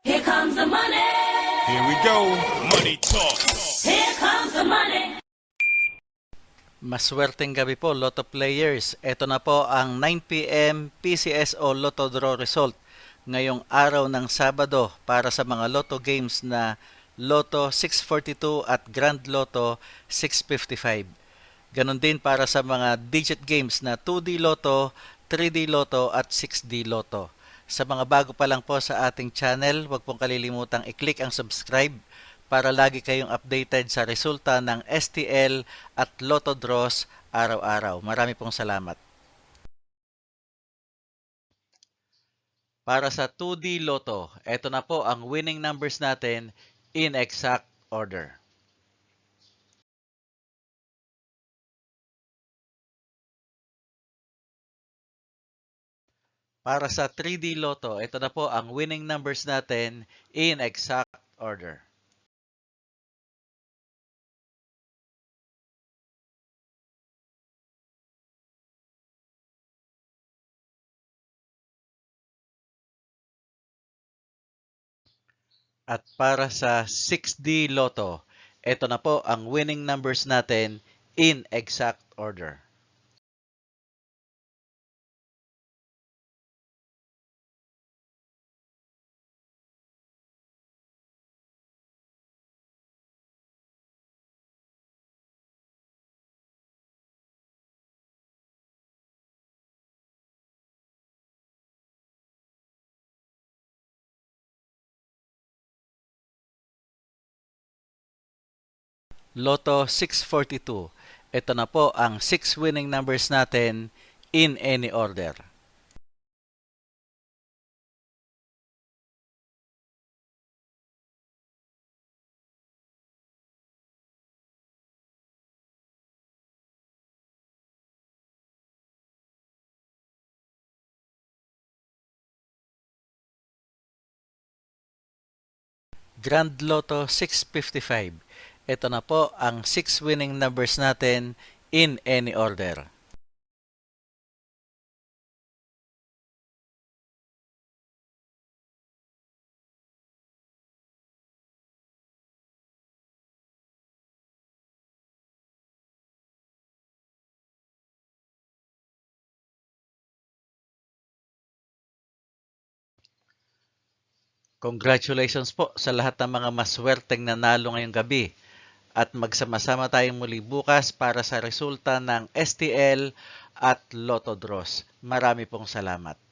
Here comes the money. Here we go. Money talk. Here comes the money. Maswerteng gabi po, Lotto players. Ito na po ang 9 p.m. PCSO Lotto Draw result ngayong araw ng Sabado para sa mga Lotto games na Lotto 642 at Grand Lotto 655. Ganon din para sa mga digit games na 2D Lotto, 3D Lotto at 6D Lotto. Sa mga bago pa lang po sa ating channel, huwag pong kalilimutang i-click ang subscribe para lagi kayong updated sa resulta ng STL at Lotto Draws araw-araw. Marami pong salamat. Para sa 2D Lotto, ito na po ang winning numbers natin in exact order. Para sa 3D Lotto, ito na po ang winning numbers natin in exact order. At para sa 6D Lotto, ito na po ang winning numbers natin in exact order. Lotto 642. Ito na po ang 6 winning numbers natin in any order. Grand Lotto 655. Ito na po ang 6 winning numbers natin in any order. Congratulations po sa lahat ng mga maswerteng nanalo ngayong gabi. At magsama-sama tayong muli bukas para sa resulta ng STL at Lotto Draws. Marami pong salamat.